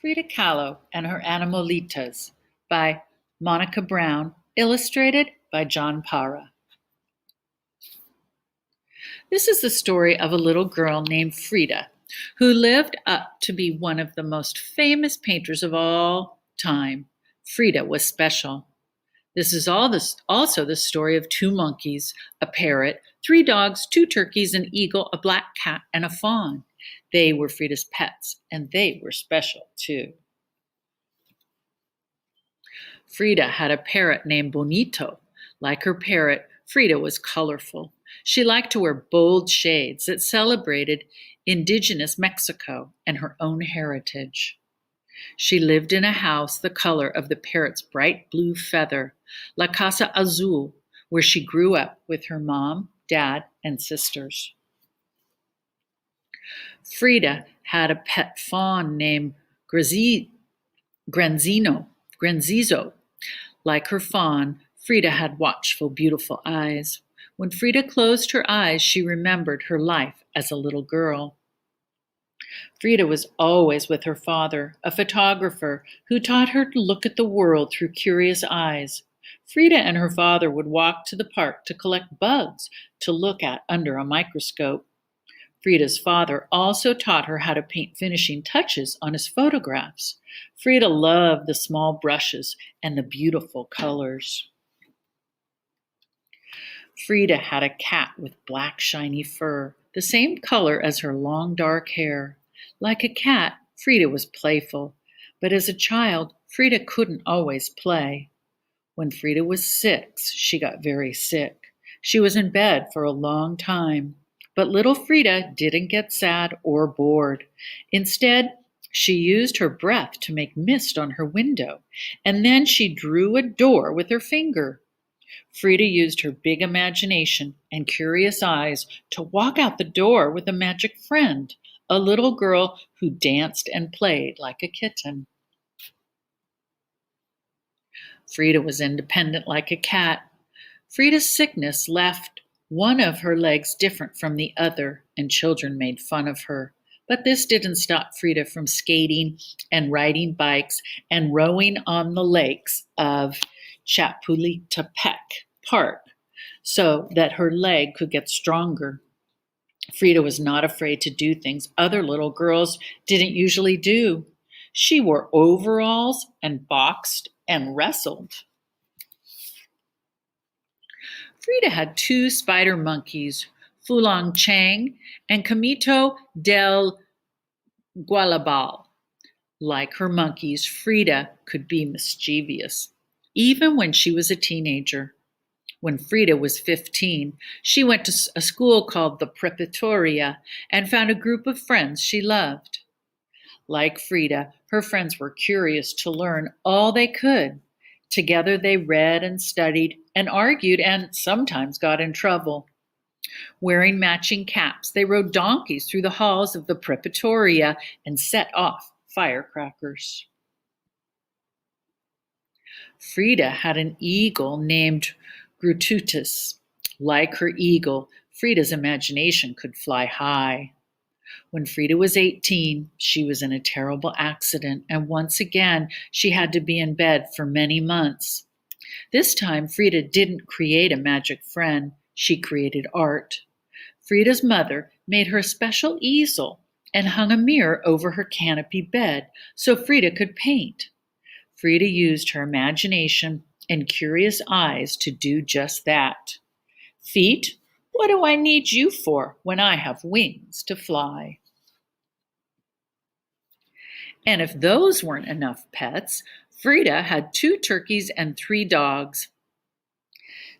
Frida Kahlo and Her Animalitos by Monica Brown, illustrated by John Para. This is the story of a little girl named Frida, who lived up to be one of the most famous painters of all time. Frida was special. This is also the story of two monkeys, a parrot, three dogs, two turkeys, an eagle, a black cat, and a fawn. They were Frida's pets, and they were special too. Frida had a parrot named Bonito. Like her parrot, Frida was colorful. She liked to wear bold shades that celebrated indigenous Mexico and her own heritage. She lived in a house the color of the parrot's bright blue feather, La Casa Azul, where she grew up with her mom, dad, and sisters. Frida had a pet fawn named Granzizo. Like her fawn, Frida had watchful, beautiful eyes. When Frida closed her eyes, she remembered her life as a little girl. Frida was always with her father, a photographer who taught her to look at the world through curious eyes. Frida and her father would walk to the park to collect bugs to look at under a microscope. Frida's father also taught her how to paint finishing touches on his photographs. Frida loved the small brushes and the beautiful colors. Frida had a cat with black shiny fur, the same color as her long dark hair. Like a cat, Frida was playful, but as a child, Frida couldn't always play. When Frida was 6, she got very sick. She was in bed for a long time. But little Frida didn't get sad or bored. Instead, she used her breath to make mist on her window, and then she drew a door with her finger. Frida used her big imagination and curious eyes to walk out the door with a magic friend, a little girl who danced and played like a kitten. Frida was independent like a cat. Frida's sickness left one of her legs different from the other, and children made fun of her. But this didn't stop Frida from skating and riding bikes and rowing on the lakes of Chapultepec Park so that her leg could get stronger. Frida was not afraid to do things other little girls didn't usually do. She wore overalls and boxed and wrestled. Frida had two spider monkeys, Fulong Chang and Camito del Gualabal. Like her monkeys, Frida could be mischievous, even when she was a teenager. When Frida was 15, she went to a school called the Preparatoria and found a group of friends she loved. Like Frida, her friends were curious to learn all they could. Together they read and studied and argued and sometimes got in trouble. Wearing matching caps, they rode donkeys through the halls of the Preparatoria and set off firecrackers. Frida had an eagle named Grututus. Like her eagle, Frida's imagination could fly high. When Frida was 18, she was in a terrible accident, and once again, she had to be in bed for many months. This time, Frida didn't create a magic friend, she created art. Frida's mother made her a special easel and hung a mirror over her canopy bed so Frida could paint. Frida used her imagination and curious eyes to do just that. Feet, what do I need you for when I have wings to fly? And if those weren't enough pets, Frida had 2 turkeys and 3 dogs.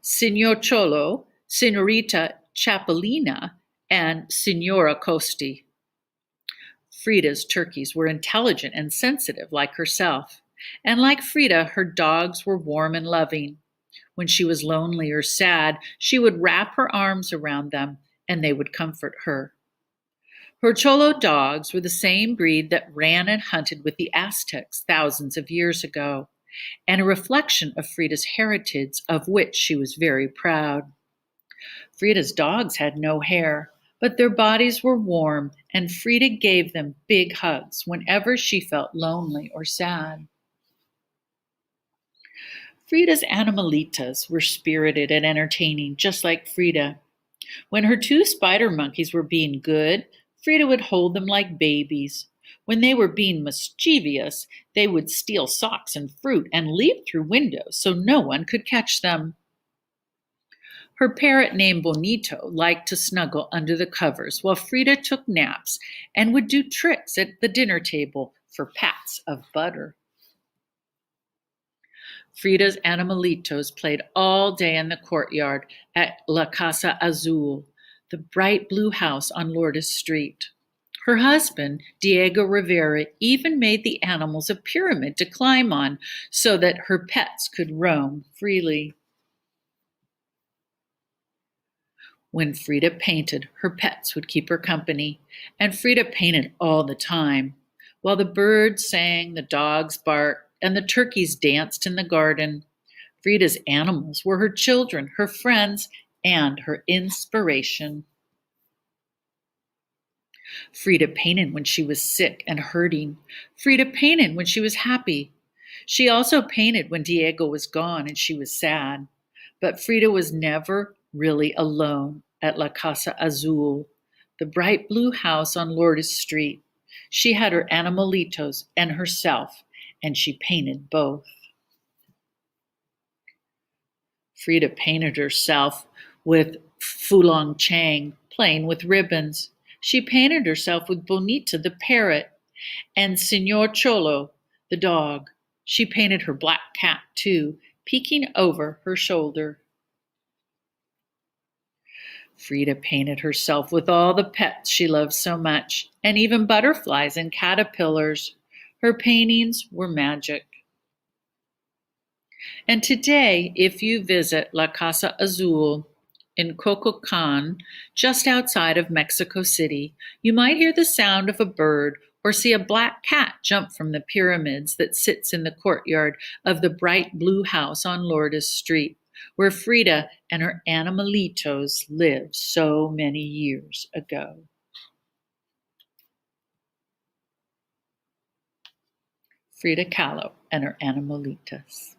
Signor Cholo, Signorita Chapelina, and Signora Costi. Frida's turkeys were intelligent and sensitive like herself. And like Frida, her dogs were warm and loving. When she was lonely or sad, she would wrap her arms around them and they would comfort her. Her Cholo dogs were the same breed that ran and hunted with the Aztecs thousands of years ago, and a reflection of Frida's heritage, of which she was very proud. Frida's dogs had no hair, but their bodies were warm, and Frida gave them big hugs whenever she felt lonely or sad. Frida's Animalitos were spirited and entertaining, just like Frida. When her two spider monkeys were being good, Frida would hold them like babies. When they were being mischievous, they would steal socks and fruit and leap through windows so no one could catch them. Her parrot named Bonito liked to snuggle under the covers while Frida took naps and would do tricks at the dinner table for pats of butter. Frida's Animalitos played all day in the courtyard at La Casa Azul, the bright blue house on Lourdes Street. Her husband, Diego Rivera, even made the animals a pyramid to climb on so that her pets could roam freely. When Frida painted, her pets would keep her company, and Frida painted all the time, while the birds sang, the dogs barked, and the turkeys danced in the garden. Frida's animals were her children, her friends, and her inspiration. Frida painted when she was sick and hurting. Frida painted when she was happy. She also painted when Diego was gone and she was sad. But Frida was never really alone at La Casa Azul, the bright blue house on Lourdes Street. She had her Animalitos and herself, and she painted both. Frida painted herself with Fulong Chang, playing with ribbons. She painted herself with Bonita the parrot and Senor Cholo the dog. She painted her black cat too, peeking over her shoulder. Frida painted herself with all the pets she loved so much, and even butterflies and caterpillars. Her paintings were magic. And today, if you visit La Casa Azul in Cococan, just outside of Mexico City, you might hear the sound of a bird or see a black cat jump from the pyramids that sits in the courtyard of the bright blue house on Lourdes Street, where Frida and her Animalitos lived so many years ago. Frida Kahlo and her Animalitos.